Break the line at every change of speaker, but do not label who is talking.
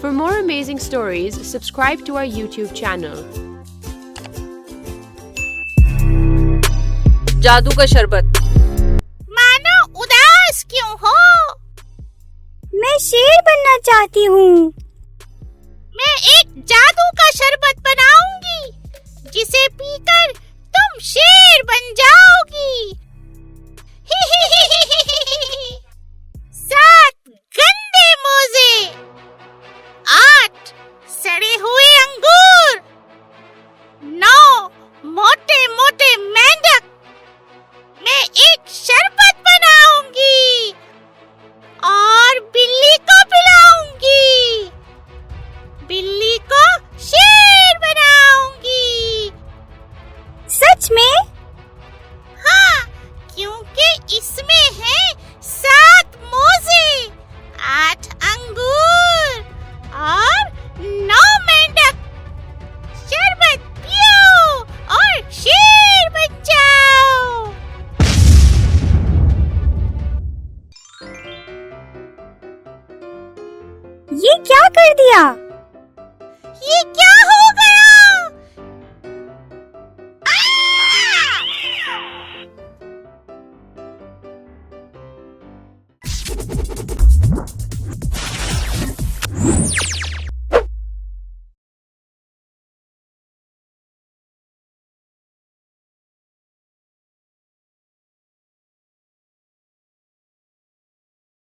For more amazing stories, subscribe to our YouTube channel.
जादू का शरबत।
मानो उदास क्यों हो?
मैं शेर बनना चाहती हूँ।
मैं एक जादू का शरबत बनाऊंगी जिसे पीकर तुम शेर बन जाओगी। 7 गंदे मोजे, 8 सड़े हुए अंगूर, 9 मोटे मोटे मेंढक। मैं एक शरबत बनाऊंगी और बिल्ली को पिलाऊंगी। बिल्ली को शेर बनाऊंगी।
सच में?
हाँ, क्योंकि इसमें है 7 मोजे, 8 अंगूर और 9 मेंढक। शरबत पियो और शेर बन जाओ।
ये क्या कर दिया?
ये क्या हो गया?